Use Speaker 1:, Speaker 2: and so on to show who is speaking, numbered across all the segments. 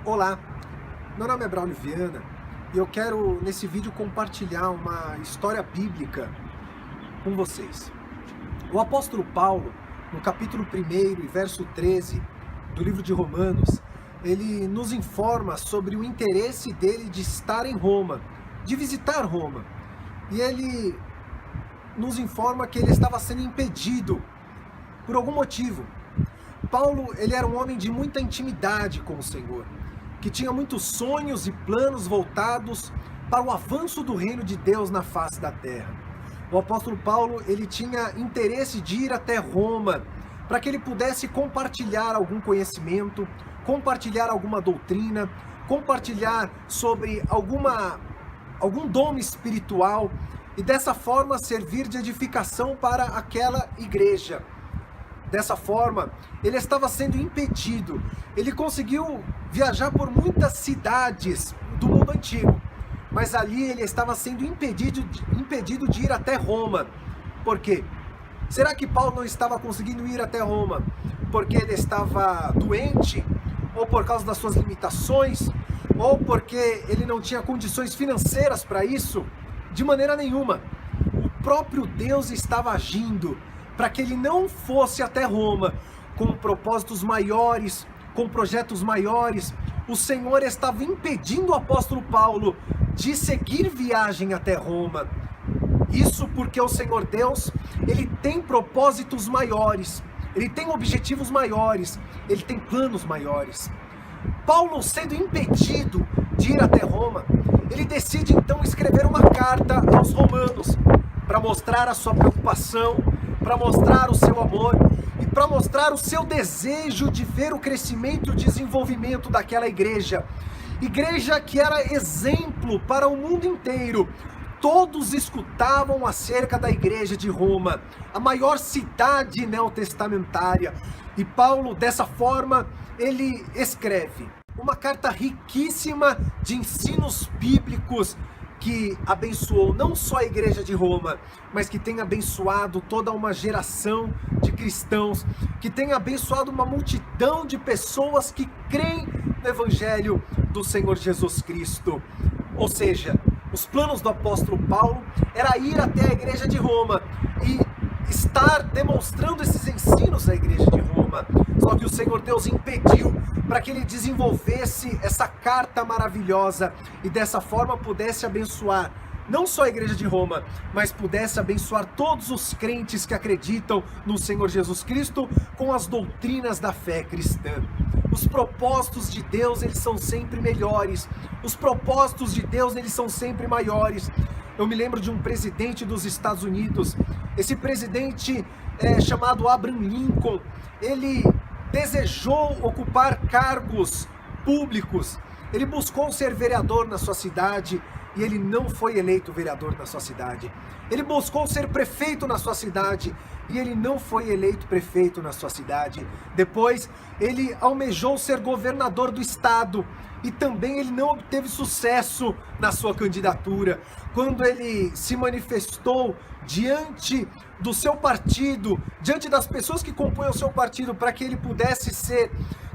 Speaker 1: Olá, meu nome é Braulio Viana e eu quero nesse vídeo compartilhar uma história bíblica com vocês. O apóstolo Paulo, no capítulo 1 e verso 13 do livro de Romanos, ele nos informa sobre o interesse dele de estar em Roma, de visitar Roma. E ele nos informa que ele estava sendo impedido por algum motivo. Paulo, ele era um homem de muita intimidade com o Senhor, que tinha muitos sonhos e planos voltados para o avanço do reino de Deus na face da terra. O apóstolo Paulo, ele tinha interesse de ir até Roma, para que ele pudesse compartilhar algum conhecimento, compartilhar alguma doutrina, compartilhar sobre algum dom espiritual, e dessa forma servir de edificação para aquela igreja. Dessa forma, ele estava sendo impedido. Ele conseguiu viajar por muitas cidades do mundo antigo, mas ali ele estava sendo impedido de ir até Roma. Por quê? Será que Paulo não estava conseguindo ir até Roma porque ele estava doente, ou por causa das suas limitações, ou porque ele não tinha condições financeiras para isso? De maneira nenhuma. O próprio Deus estava agindo para que ele não fosse até Roma com propósitos maiores, com projetos maiores. O Senhor estava impedindo o apóstolo Paulo de seguir viagem até Roma. Isso porque o Senhor Deus, ele tem propósitos maiores, ele tem objetivos maiores, ele tem planos maiores. Paulo, sendo impedido de ir até Roma, ele decide então escrever uma carta aos romanos para mostrar a sua preocupação, para mostrar o seu amor e para mostrar o seu desejo de ver o crescimento e o desenvolvimento daquela igreja. Igreja que era exemplo para o mundo inteiro. Todos escutavam acerca da igreja de Roma, a maior cidade neotestamentária. E Paulo, dessa forma, ele escreve uma carta riquíssima de ensinos bíblicos que abençoou não só a igreja de Roma, mas que tem abençoado toda uma geração de cristãos, que tem abençoado uma multidão de pessoas que creem no evangelho do Senhor Jesus Cristo. Ou seja, os planos do apóstolo Paulo era ir até a igreja de Roma e estar demonstrando esses ensinos à igreja de Roma. Só que o Senhor Deus impediu para que ele desenvolvesse essa carta maravilhosa e dessa forma pudesse abençoar não só a igreja de Roma, mas pudesse abençoar todos os crentes que acreditam no Senhor Jesus Cristo com as doutrinas da fé cristã. Os propósitos de Deus, eles são sempre melhores. Os propósitos de Deus, eles são sempre maiores. Eu me lembro de um presidente dos Estados Unidos. Esse presidente chamado Abraham Lincoln. Ele desejou ocupar cargos públicos. Ele buscou ser vereador na sua cidade e ele não foi eleito vereador na sua cidade. Ele buscou ser prefeito na sua cidade e ele não foi eleito prefeito na sua cidade. Depois, ele almejou ser governador do estado e também ele não obteve sucesso na sua candidatura. Quando ele se manifestou diante do seu partido, diante das pessoas que compõem o seu partido, para que ele pudesse ser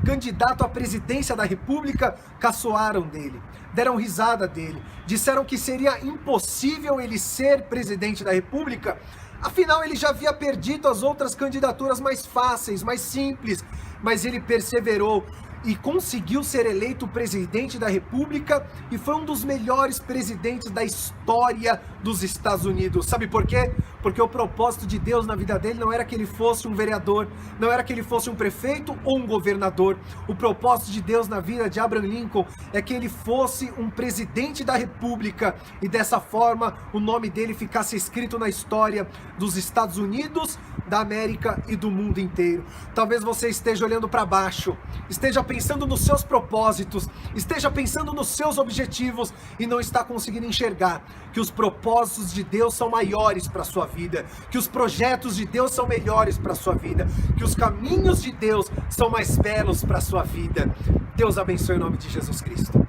Speaker 1: candidato à presidência da República, caçoaram dele, deram risada dele, disseram que seria impossível ele ser presidente da República, afinal ele já havia perdido as outras candidaturas mais fáceis, mais simples, mas ele perseverou e conseguiu ser eleito presidente da República e foi um dos melhores presidentes da história dos Estados Unidos. Sabe por quê? Porque o propósito de Deus na vida dele não era que ele fosse um vereador, não era que ele fosse um prefeito ou um governador. O propósito de Deus na vida de Abraham Lincoln é que ele fosse um presidente da República e dessa forma o nome dele ficasse escrito na história dos Estados Unidos, da América e do mundo inteiro. Talvez você esteja olhando para baixo, esteja pensando nos seus propósitos, esteja pensando nos seus objetivos e não está conseguindo enxergar que os propósitos de Deus são maiores para a sua vida, que os projetos de Deus são melhores para a sua vida, que os caminhos de Deus são mais belos para a sua vida. Deus abençoe em nome de Jesus Cristo.